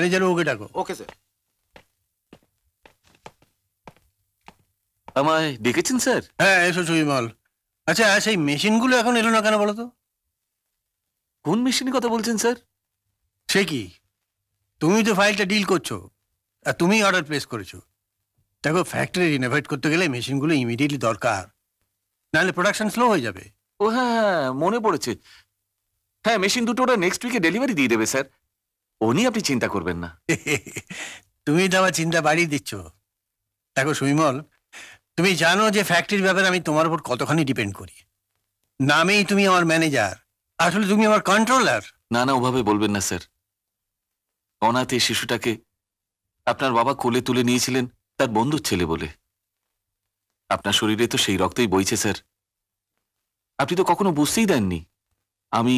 Manager ওকে ডাকো। Okay sir. আমায় ডেকেছেন স্যার? হ্যাঁ এসো সুবিমল। আচ্ছা সেই মেশিনগুলো এখন এলো না কেন বলো তো? কোন মেশিনের কথা বলছেন স্যার? সে কি, তুমি তো ফাইলটা ডিল করছো আর তুমি অর্ডার প্লেস করেছো। দেখো ফ্যাক্টরি রিনোভেট করতে গেলে মেশিনগুলো ইমিডিয়েটলি দরকার, নাহলে প্রোডাকশন স্লো হয়ে যাবে। ও হ্যাঁ, মনে পড়েছে। হ্যাঁ, মেশিন দুটো ওরা নেক্সট উইকে ডেলিভারি দিয়ে দেবে স্যার, ও নিয়ে আপনি চিন্তা করবেন না। তুমি তো আমার চিন্তা বাড়িয়ে দিচ্ছ। দেখো সুবিমল, তুমি জানো যে ফ্যাক্টরির ব্যাপারে আমি তোমার উপর কতখানি ডিপেন্ড করি। নামেই তুমি আমার ম্যানেজার, আসলে তুমি আমার কন্ট্রোলার। না না, ওভাবে বলবেন না স্যার। অনাথ এই শিশুটাকে আপনার বাবা কোলে তুলে নিয়েছিলেন তার বন্ধুর ছেলে বলে। আপনার শরীরে তো সেই রক্তই বইছে স্যার। আপনি তো কখনো বুঝতেই দেননি আমি,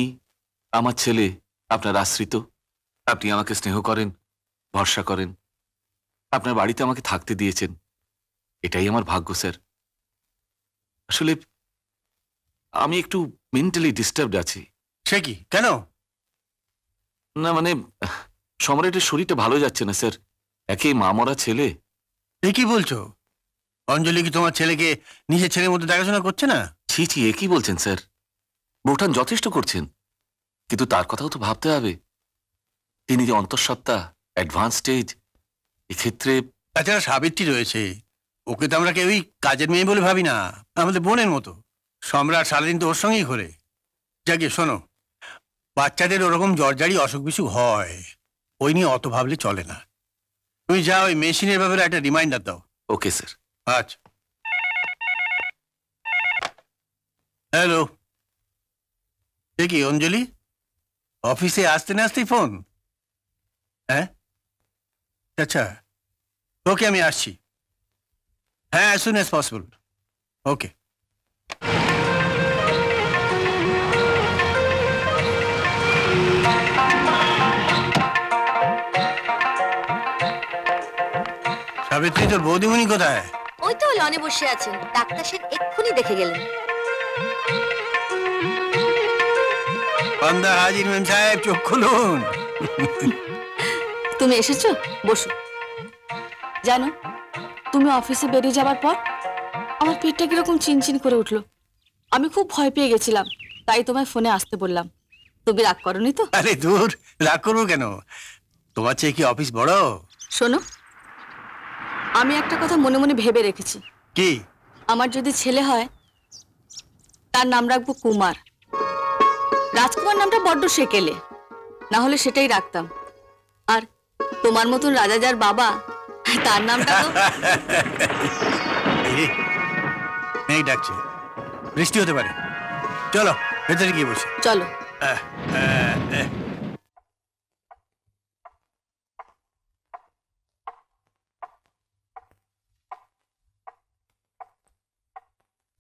আমার ছেলে আপনার আশ্রিত। আপনি আমাকে স্নেহ করেন, ভরসা করেন, আপনার বাড়িতে আমাকে থাকতে দিয়েছেন। এটাই আমার ভাগ্য স্যার। আসলে আমি একটু মেন্টালি ডিস্টার্বড আছি। সে কি, কেন? না মানে সম্রাটের শরীরটা ভালো যাচ্ছে না স্যার। একে মা মরা ছেলে। এ কি বলছো? অঞ্জলি কি তোমার ছেলেকে নিজের ছেলের মধ্যে দেখাশোনা করছে না? ছি ছি, এ কি বলছেন স্যার? বৌঠান যথেষ্ট করছেন, কিন্তু তার কথাও তো ভাবতে হবে। তিনি যে অন্তঃসত্ত্বা, অ্যাডভান্স স্টেজ, এক্ষেত্রে। তাছাড়া সাবিত্রী রয়েছে, ওকে তো আমরা কেউই কাজের মেয়ে বলে ভাবি না, আমাদের বোনের মতো। সম্রাট সারাদিন তো ওর সঙ্গেই ঘোরে। যাকে শোনো, বাচ্চাদের ওরকম জ্বরজারি অসুখ বিসুখ হয়, ওই নিয়ে অত ভাবলে চলে না। তুমি যাও, ওই মেশিনের ব্যাপারে একটা রিমাইন্ডার দাও। Okay sir. আচ্ছা। হ্যালো, এ কি অঞ্জলি, অফিসে আসতে না আসতেই ফোন? হ্যাঁ আচ্ছা, ওকে আমি আসছি। হ্যাঁ, অ্যাজ সুন অ্যাজ পসিবল। ওকে। সাবিত্রী, তোর বৌদিমণি কোথায়? ওই তো লনে বসে আছেন, ডাক্তার সাহেব এক্ষুনি দেখে গেলেন। বান্দা হাজির মেম সাহেব, চোখ খুলুন। তুমি এসেছো, বসো। জানো, তুমি অফিসে বেরিয়ে যাবার পর আমার পেটটা কিরকম চিনচিন করে উঠলো। আমি খুব ভয় পেয়ে গেছিলাম, তাই তোমায় ফোনে আসতে বললাম। তুমি রাগ করোনি তো? আরে দূর, রাগ করবো কেন? তোমার চেয়ে কি অফিস বড়? শোনো, আমি একটা কথা মনে মনে ভেবে রেখেছি। কি? আমার যদি ছেলে হয় তার নাম রাখবো কুমার। রাজকুমার নামটা বড্ড সেকেলে, না হলে সেটাই রাখতাম। আর তোমার মতন রাজা যার বাবা, তার নামটা তো। এই ডাকছে, বৃষ্টি হতে পারে। চলো ভেতরে গিয়ে বসে। চলো।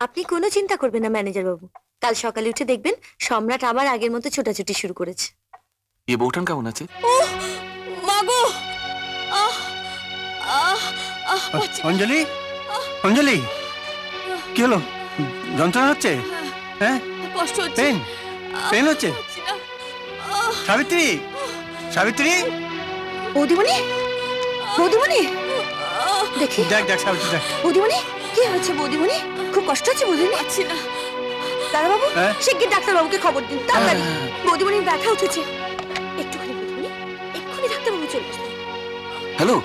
আপনি কোনো চিন্তা করবেন না ম্যানেজার বাবু, কাল সকালে উঠে দেখবেন সম্রাট আবার আগের মতো ছোটাছুটি শুরু করেছে। এ বৌঠান কেমন আছে? মাগো, অঞ্জলি, অঞ্জলি, কি হলো? যন্ত্রণা হচ্ছে? হ্যাঁ, কষ্ট হচ্ছে, পেন পেন হচ্ছে? সাবিত্রী, সাবিত্রী, বৌদিমণি, বৌদিমণি, দেখি। দেখ দেখ সাবিত্রী, দেখ। বৌদিমণি, কি হয়েছে বৌদিমণি? খুব কষ্ট হচ্ছে বৌদিমণি? পাচ্ছি না। দাদাবাবু, হ্যাঁ? শিগগির ডাক্তারবাবুকে খবর দিন, তাড়াতাড়ি। বৌদিমণির ব্যথা উঠেছে। একটুখানি বৌদিমণি, এক্ষুনি ডাক্তারবাবু চলে আসবে। হ্যালো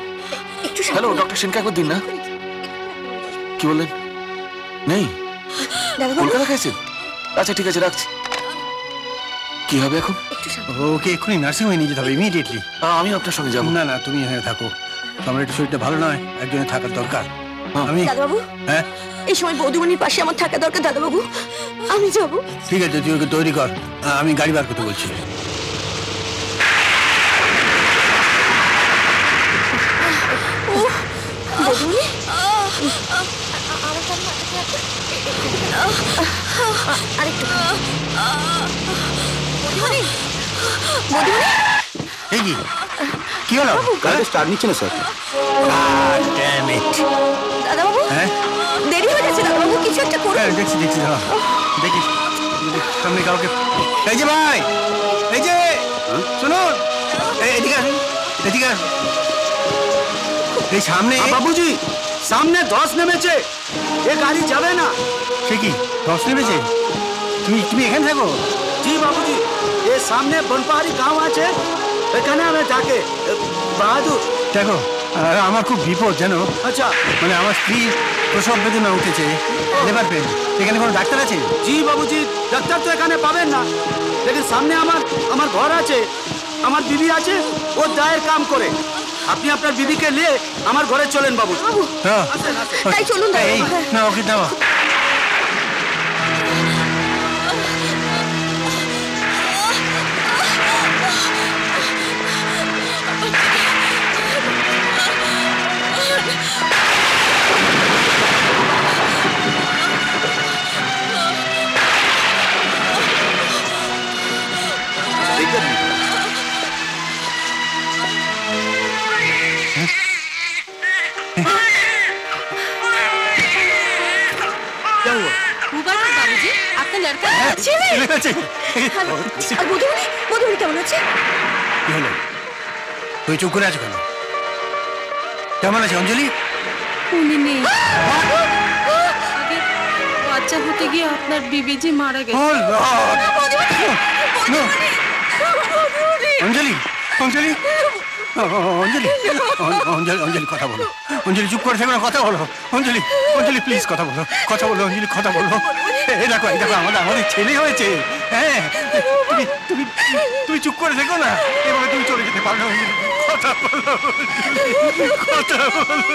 একটু হ্যালো, ডক্টর সেনকে একবার দিন না। কি বললেন? নেই? দাদাবাবু, কলকাতা গেছেন? আচ্ছা ঠিক আছে, রাখছি। কি হবে এখন? একটু ওকে এক্ষুনি নার্সিং হোমে নিয়ে যেতে হবে, ইমিডিয়েটলি। আমি আপনার সঙ্গে যাবো। না না, তুমি এখানে থাকো, তোমার একটু শরীরটা ভালো নয়, একজনের থাকার দরকার। আমি, দাদাবাবু, হ্যাঁ এই সময় বৌদিমণির পাশে আমার থাকা দরকার। দাদাবাবু, আমি যাবো। ঠিক আছে, তুই ওকে তৈরি কর, আমি গাড়ি বার করতে বলছি। বৌদিমণি, আরেকটু। বৌদিমণি, বৌদিমণি, এই কি, কি হলো? গাড়িটা স্টার্ট নিচ্ছে না স্যার। দাদাবাবু, হ্যাঁ দেরি হয়ে যাচ্ছে। দাদাবাবু, কিছু একটা করুন। হ্যাঁ, দেখছি দেখছি, দাঁড়াও, দেখি সামনে কাউকে। এই যে ভাই, এই যে শুনুন, এদিকে আসুন। এদিকে আয়। এই সামনে বাবুজি সামনে ধস নেমেছে, এ গাড়ি যাবে না। সে কি ধস নেমেছে? তুমি তুমি এখানে থাকো? জি বাবুজি, এ সামনে বনপাহাড়ি গাঁও আছে, এখানে আমি থাকে বাহাদুর। দেখো আমার খুব বিপদ জানো। আচ্ছা মানে আমার স্ত্রী প্রসব বেদনা উঠেছে, লেবার পেন। এখানে কোনো ডাক্তার আছে? জি বাবুজি, ডাক্তার তো এখানে পাবেন না, লেকিন সামনে আমার ঘর আছে, আমার বিবি আছে, ও দায়ের কাম করে। আপনি আপনার বিবিকে নিয়ে আমার ঘরে চলেন বাবু। হ্যাঁ। আসেন আসেন। তাই চলুন এই দাদাবাবু। না, ওকে দাও। क्या हुआ? মুবারক বাবুজি, আপনার লড়কা ছেলে! ছেলে আছে। হ্যালো, আর মধুমণি মধুমণি কেমন আছে? কি হলো? তুই চুপ করে আছো কেন? কেমন আছে অঞ্জলি? উনি নেই, আগে বাচ্চা হতে গিয়ে আপনার বিবিজি মারা গেছে। Oh, Lord! No! অঞ্জলি অঞ্জলি অঞ্জলি অঞ্জলি অঞ্জলি কথা বলো। অঞ্জলি চুপ করে থেকো না, কথা বলো। অঞ্জলি অঞ্জলি প্লিজ কথা বলো, কথা বলো অঞ্জলি, কথা বলো। এই দেখো আমাদের ছেলে হয়েছে। হ্যাঁ, তুমি তুমি তুমি চুপ করে থেকো না, এভাবে তুমি চলে যেতে পারো না। অঞ্জলি কথা বলো, অঞ্জলি, কথা বলো।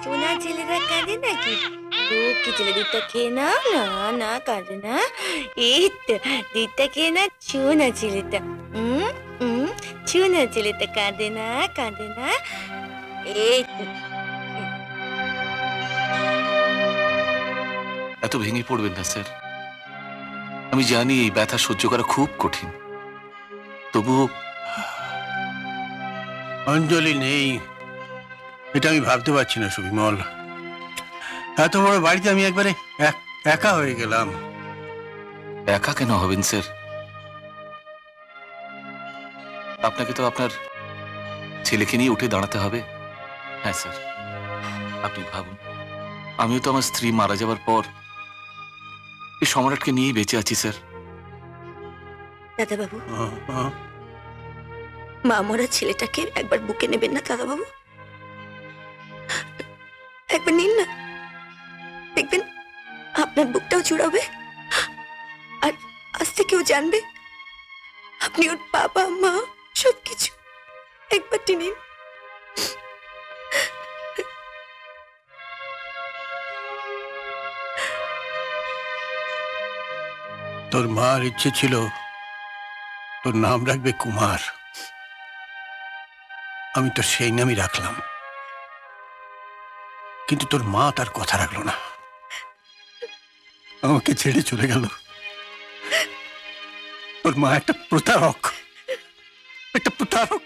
সোনা ছেলেরা কাঁদে নাকি? কি ছেলে দুধটা খেয়ে না, না না কাঁদে না। এই তো দুধটা খেয়ে না, সোনা ছেলেটা। সোনা ছেলেটা কাঁদে না, কাঁদে না। এই তো এত ভেঙে পড়বেন না স্যার, আমি জানি এই ব্যথা সহ্য করা খুব কঠিন, তবুও অঞ্জলি নেই এটা আমি ভাবতে পারছি না সুবিমল। এত বড় বাড়িতে আমি একবারে একা হয়ে গেলাম। একা কেন হবেন স্যার? আপনাকে তো আপনার ছেলেকে নিয়ে উঠে দাঁড়াতে হবে। হ্যাঁ স্যার, আপনি ভাবুন, আমিও তো আমার স্ত্রী মারা যাবার পর এই সম্রাটকে নিয়েই বেঁচে আছি স্যার। দাদাবাবু, আহ, আহ, মা মরা ছেলেটাকে একবার বুকে নেবেন না দাদাবাবু? একবার নিন না, দেখবেন আপনার বুকটাও জুড়াবে, আর আজ থেকেও জানবে আপনি ওর বাবা মা সবকিছু। একবারটি নিন। তোর মার ইচ্ছে ছিল তোর নাম রাখবে কুমার, আমি তো সেই নামই রাখলাম। কিন্তু তোর মা তার কথা রাখলো না, আমাকে ছেড়ে চলে গেল। তোর মা একটা প্রতারক, একটা প্রতারক।